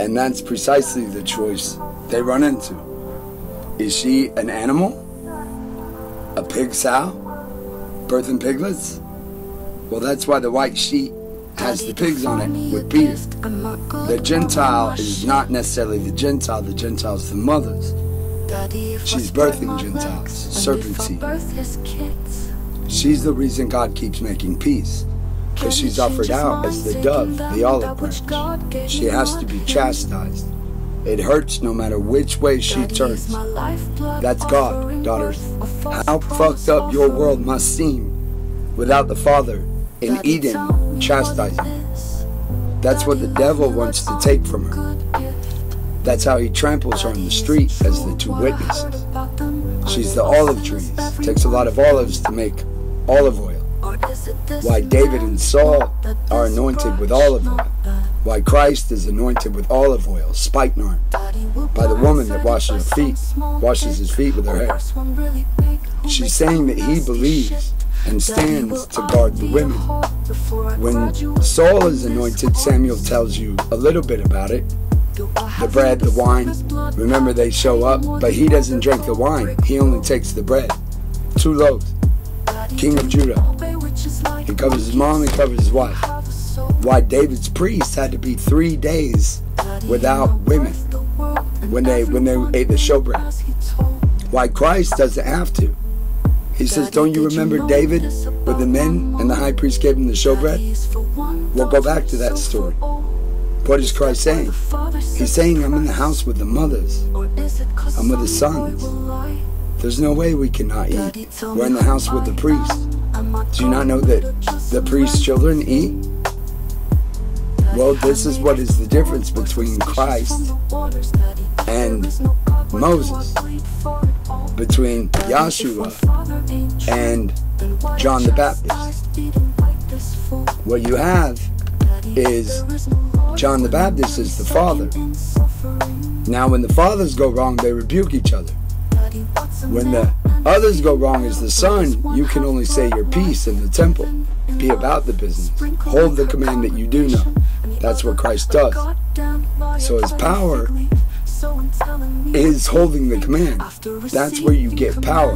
And that's precisely the choice they run into. Is she an animal? A pig sow? Birthing piglets? Well, that's why the white sheet has the pigs on it with Peter. The Gentile is not necessarily the Gentile is the mothers. She's birthing Gentiles, serpent seed. She's the reason God keeps making peace, because she's offered out as the dove, the olive branch. She has to be chastised. It hurts no matter which way she turns. That's God, daughters. How fucked up your world must seem without the Father in Eden chastising. That's what the devil wants to take from her. That's how he tramples her on the street as the two witnesses. She's the olive trees. It takes a lot of olives to make olive oil. Why David and Saul are anointed with olive oil. Why Christ is anointed with olive oil, spikenard, by the woman that washes his feet with her hair. She's saying that he believes and stands to guard the women. When Saul is anointed, Samuel tells you a little bit about it. The bread, the wine. Remember, they show up, but he doesn't drink the wine. He only takes the bread. 2 loaves. King of Judah. He covers his mom, he covers his wife. Why David's priests had to be 3 days without women when they ate the showbread. Why Christ doesn't have to. He says, don't you remember David with the men and the high priest gave him the showbread? We'll go back to that story. What is Christ saying? He's saying, I'm in the house with the mothers. I'm with the sons. There's no way we cannot eat. We're in the house with the priest. Do you not know that the priest's children eat? Well, this is what is the difference between Christ and Moses, between Yahshua and John the Baptist. What you have is John the Baptist is the father. Now when the fathers go wrong, they rebuke each other. When the others go wrong as the son, you can only say your piece in the temple. Be about the business. Hold the command that you do know. That's what Christ does. So his power is holding the command. That's where you get power.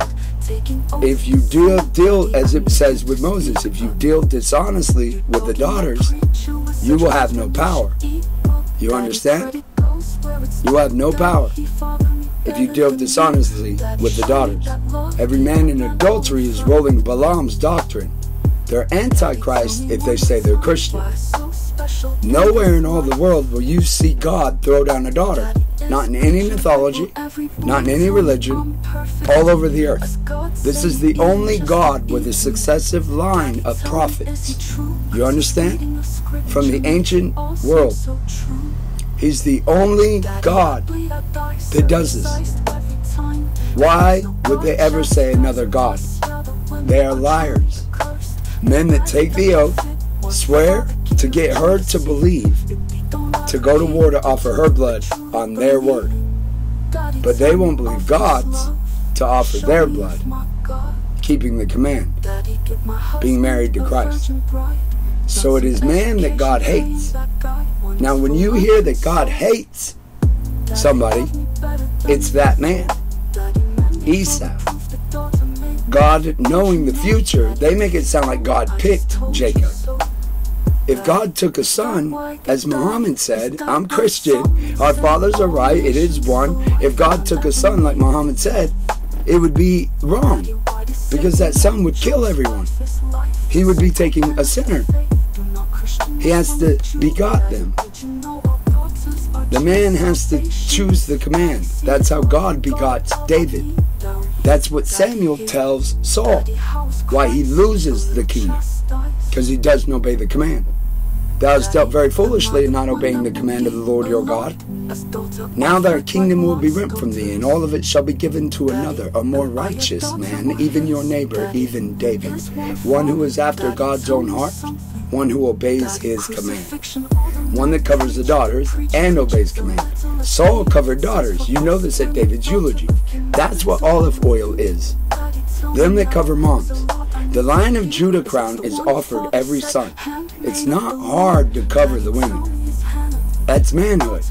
If you deal, as it says with Moses, if you deal dishonestly with the daughters, you will have no power. You understand? You have no power if you deal dishonestly with the daughters. Every man in adultery is rolling Balaam's doctrine. They're antichrist if they say they're Christian. Nowhere in all the world will you see God throw down a daughter. Not in any mythology, not in any religion, all over the earth. This is the only God with a successive line of prophets. You understand? From the ancient world. He's the only God that does this. Why would they ever say another God? They are liars. Men that take the oath, swear to get her to believe, to go to war to offer her blood on their word. But they won't believe God's to offer their blood, keeping the command, being married to Christ. So it is man that God hates. Now when you hear that God hates somebody, it's that man, Esau. God knowing the future, they make it sound like God picked Jacob. If God took a son, as Muhammad said, I'm Christian, our fathers are right, it is one. If God took a son like Muhammad said, it would be wrong, because that son would kill everyone. He would be taking a sinner. He has to begot them. The man has to choose the command. That's how God begots David. That's what Samuel tells Saul, why he loses the kingdom, because he doesn't obey the command. Thou hast dealt very foolishly in not obeying the command of the Lord your God. Now thy kingdom will be rent from thee, and all of it shall be given to another, a more righteous man, even your neighbor, even David, one who is after God's own heart, one who obeys his command, one that covers the daughters and obeys command. Saul covered daughters. You know this at David's eulogy. That's what olive oil is. Them that cover moms. The Lion of Judah crown is offered every son. It's not hard to cover the women. That's manhood.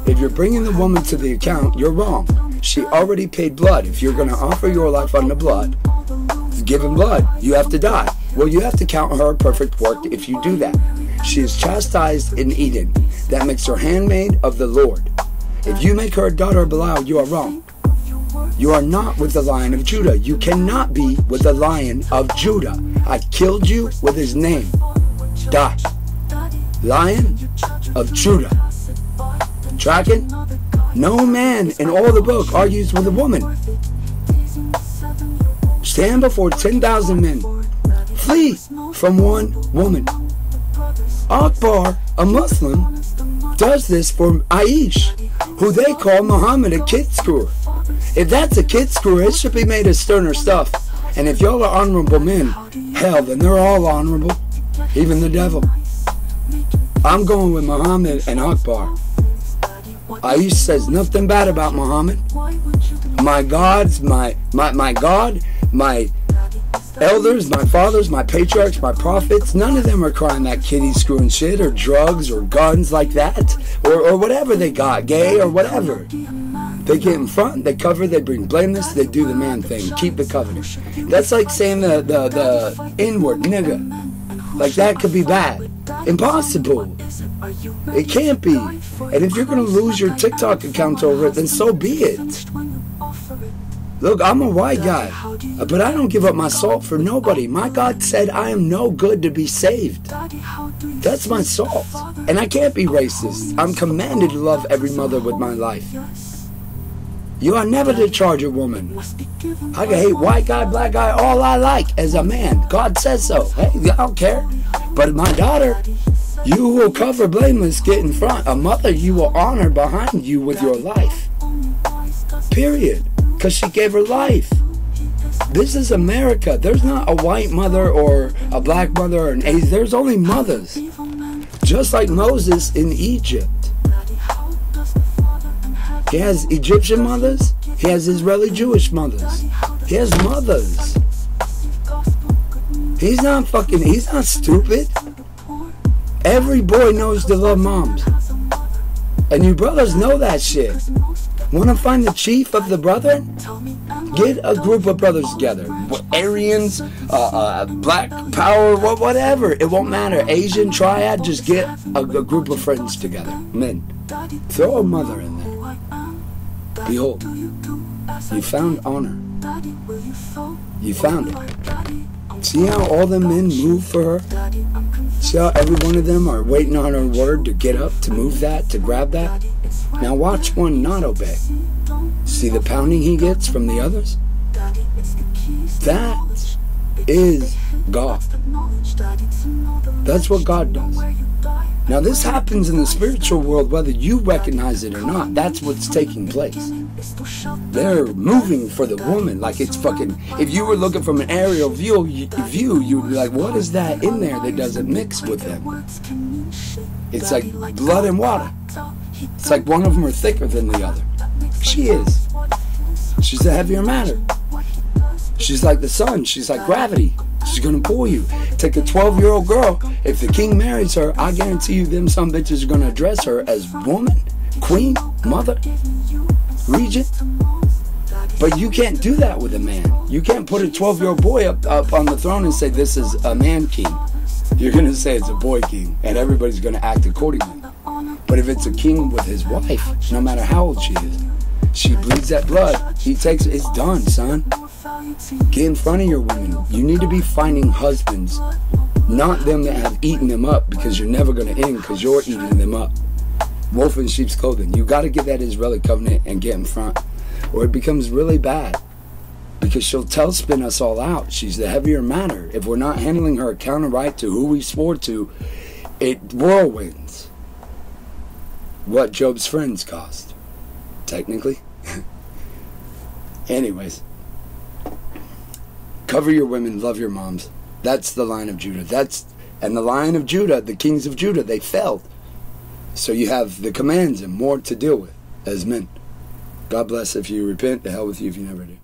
If you're bringing the woman to the account, you're wrong. She already paid blood. If you're going to offer your life on the blood, giving blood, you have to die. Well, you have to count her a perfect work if you do that. She is chastised in Eden. That makes her handmaid of the Lord. If you make her a daughter of Belial, you are wrong. You are not with the Lion of Judah. You cannot be with the Lion of Judah. I killed you with his name. Die. Lion of Judah. Tracking? No man in all the book argues with a woman. Stand before 10,000 men. Flee from one woman. Akbar, a Muslim, does this for Aish, who they call Muhammad a kid screwer. If that's a kid screwer, it should be made of sterner stuff. And if y'all are honorable men, hell, then they're all honorable. Even the devil. I'm going with Muhammad and Akbar. Aish says nothing bad about Muhammad. My gods, my God, my elders, my fathers, my patriarchs, my prophets, none of them are crying that kiddie screwing shit or drugs or guns like that or whatever they got, gay or whatever. They get in front, they cover, they bring blameless, they do the man thing, keep the covenant. That's like saying the N-word, nigga. Like that could be bad. Impossible. It can't be. And if you're going to lose your TikTok account over it, then so be it. Look, I'm a white guy, but I don't give up my salt for nobody. My God said I am no good to be saved. That's my salt. And I can't be racist. I'm commanded to love every mother with my life. You are never to charge a woman. I can hate white guy, black guy, all I like as a man. God says so. Hey, I don't care. But my daughter, you will cover blameless, get in front. A mother you will honor behind you with your life. Period. Because she gave her life. This is America. There's not a white mother or a black mother or an Asian. There's only mothers. Just like Moses in Egypt. He has Egyptian mothers. He has Israeli Jewish mothers. He has mothers. He's not stupid. Every boy knows to love moms. And you brothers know that shit. Want to find the chief of the brethren? Get a group of brothers together. Aryans, black power, whatever. It won't matter. Asian, triad, just get a group of friends together. Men. Throw a mother in there. Behold, you found honor. You found it. See how all the men move for her? See how every one of them are waiting on her word to get up, to move that, to grab that? Now watch one not obey. See the pounding he gets from the others? That is God. That's what God does. Now this happens in the spiritual world whether you recognize it or not. That's what's taking place. They're moving for the woman like it's fucking... If you were looking from an aerial view, you'd be like, what is that in there that doesn't mix with them? It's like blood and water. It's like one of them are thicker than the other. She is. She's a heavier matter. She's like the sun. She's like gravity. She's gonna pull you. Take a 12-year-old girl. If the king marries her, I guarantee you them some bitches are gonna address her as woman, queen, mother, regent. But you can't do that with a man. You can't put a 12-year-old boy up on the throne and say this is a man king. You're gonna say it's a boy king, and everybody's gonna act accordingly. But if it's a king with his wife, no matter how old she is, she bleeds that blood. He takes it. It's done, son. Get in front of your women. You need to be finding husbands, not them that have eaten them up, because you're never going to end because you're eating them up. Wolf in sheep's clothing. You got to get that Israeli covenant and get in front, or it becomes really bad, because she'll spin us all out. She's the heavier matter. If we're not handling her account right to who we swore to, it whirlwinds. What Job's friends cost, technically. Anyways, cover your women, love your moms. That's the Lion of Judah. And the Lion of Judah, the kings of Judah, they failed. So you have the commands and more to deal with as men. God bless if you repent. The hell with you if you never do.